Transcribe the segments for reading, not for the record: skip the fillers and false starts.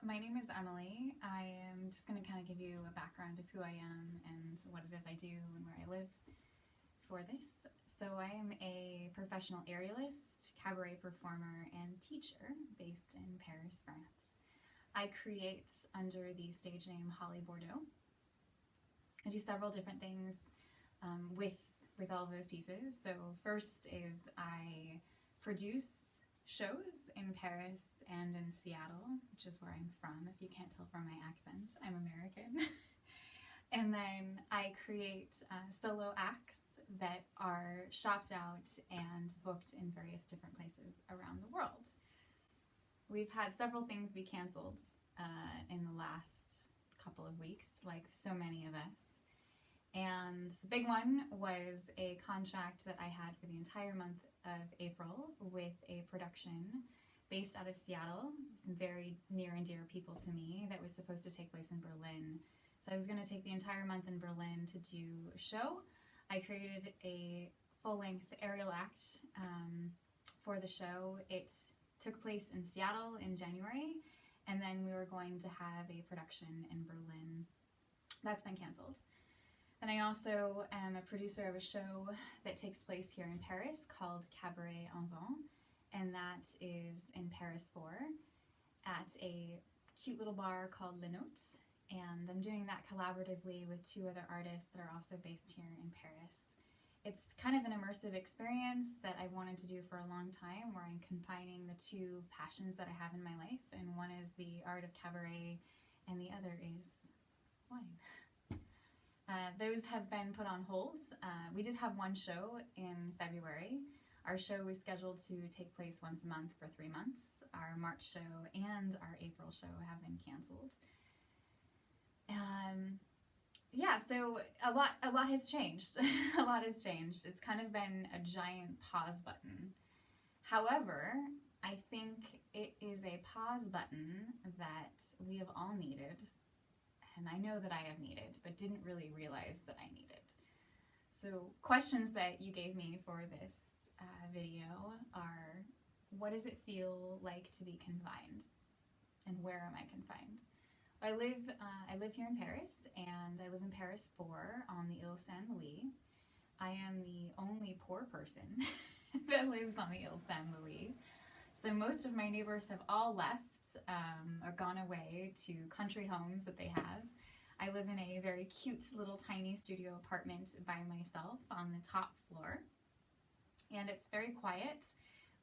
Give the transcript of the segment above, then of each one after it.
my name is Emily. I am just going to kind of give you a background of who I am and what it is I do and where I live for this. So I am a professional aerialist, cabaret performer, and teacher based in Paris, France. I create under the stage name Holly Bordeaux. I do several different things with all of those pieces. So first is I produce shows in Paris and in Seattle, which is where I'm from, if you can't tell from my accent. I'm American. And then I create solo acts that are shopped out and booked in various different places around the world. We've had several things be canceled in the last couple of weeks, like so many of us. And the big one was a contract that I had for the entire month of April with a production based out of Seattle, some very near and dear people to me, that was supposed to take place in Berlin. So I was going to take the entire month in Berlin to do a show. I created a full-length aerial act for the show. It took place in Seattle in January, and then we were going to have a production in Berlin. That's been canceled. And I also am a producer of a show that takes place here in Paris called Cabaret, and that is in Paris 4 at a cute little bar called Le Note. And I'm doing that collaboratively with two other artists that are also based here in Paris. It's kind of an immersive experience that I wanted to do for a long time, where I'm combining the two passions that I have in my life, and one is the art of cabaret and the other is wine. Those have been put on hold. We did have one show in February. Our show was scheduled to take place once a month for 3 months. Our March show and our April show have been canceled. Yeah, so a lot has changed. A lot has changed. It's kind of been a giant pause button. However, I think it is a pause button that we have all needed, and I know that I have needed, but didn't really realize that I needed. So questions that you gave me for this video are, what does it feel like to be confined? And where am I confined? I live here in Paris, and I live in Paris 4 on the Ile Saint-Louis. I am the only poor person that lives on the Ile Saint-Louis. So most of my neighbors have all left or gone away to country homes that they have. I live in a very cute little tiny studio apartment by myself on the top floor. And it's very quiet,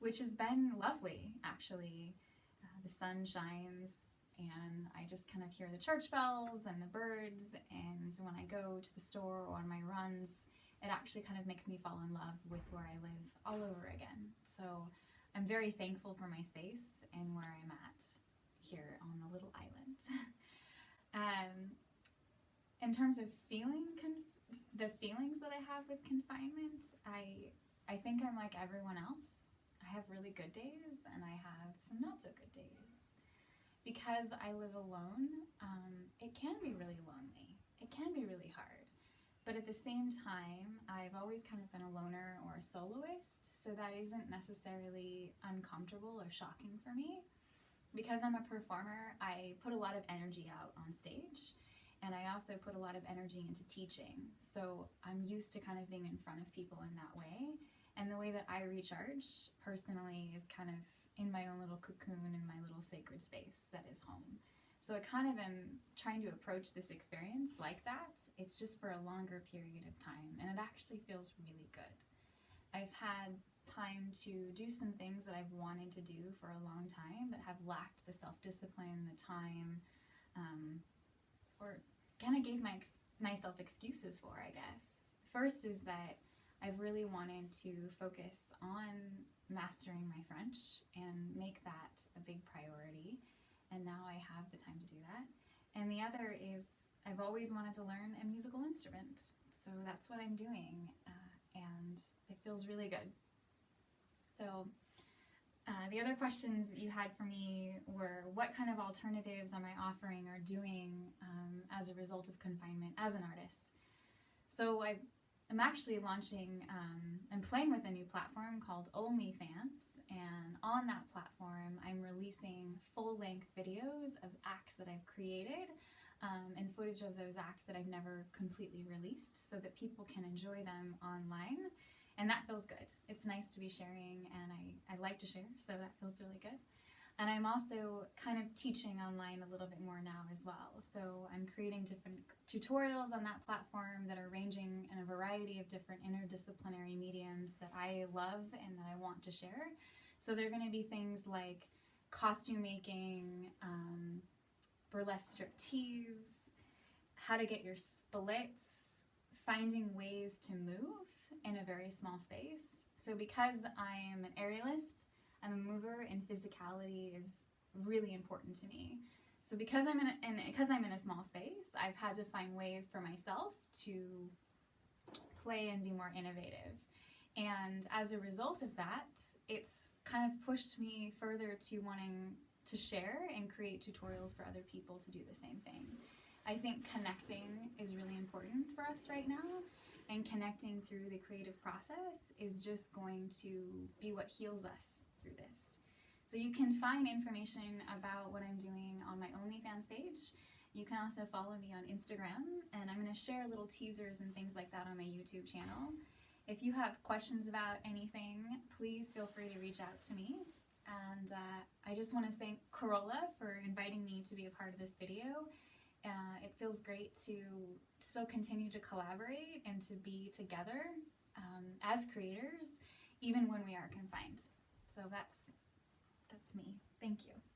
which has been lovely, actually. The sun shines, and I just kind of hear the church bells and the birds, and when I go to the store or on my runs, it actually kind of makes me fall in love with where I live all over again. So I'm very thankful for my space and where I'm at here on the little island. In terms of the feelings that I have with confinement, I think I'm like everyone else. I have really good days and I have some not so good days. Because I live alone, it can be really lonely. It can be really hard. But at the same time, I've always kind of been a loner or a soloist, so that isn't necessarily uncomfortable or shocking for me. Because I'm a performer, I put a lot of energy out on stage, and I also put a lot of energy into teaching. So I'm used to kind of being in front of people in that way. And the way that I recharge personally is kind of in my own little cocoon, in my little sacred space that is home. So I kind of am trying to approach this experience like that. It's just for a longer period of time, and it actually feels really good. I've had time to do some things that I've wanted to do for a long time, but have lacked the self-discipline, the time, or kind of gave myself excuses for, I guess. First is that I've really wanted to focus on mastering my French and make that a big priority. And now I have the time to do that. And the other is I've always wanted to learn a musical instrument. So that's what I'm doing. And it feels really good. So the other questions you had for me were, what kind of alternatives am I offering or doing as a result of confinement as an artist? So I'm actually launching and playing with a new platform called OnlyFans, and on that platform I'm releasing full-length videos of acts that I've created, and footage of those acts that I've never completely released, so that people can enjoy them online. And that feels good. It's nice to be sharing, and I like to share, so that feels really good. And I'm also kind of teaching online a little bit more now as well. So I'm creating different tutorials on that platform that are ranging in a variety of different interdisciplinary mediums that I love and that I want to share. So they're going to be things like costume making, burlesque striptease, how to get your splits, finding ways to move in a very small space. So because I am an aerialist, I'm a mover, and physicality is really important to me. So because I'm in a small space, I've had to find ways for myself to play and be more innovative. And as a result of that, it's kind of pushed me further to wanting to share and create tutorials for other people to do the same thing. I think connecting is really important for us right now, and connecting through the creative process is just going to be what heals us through this. So you can find information about what I'm doing on my OnlyFans page. You can also follow me on Instagram, and I'm going to share little teasers and things like that on my YouTube channel. If you have questions about anything, please feel free to reach out to me. And I just want to thank Corolla for inviting me to be a part of this video. It feels great to still continue to collaborate and to be together as creators, even when we are confined. So that's me. Thank you.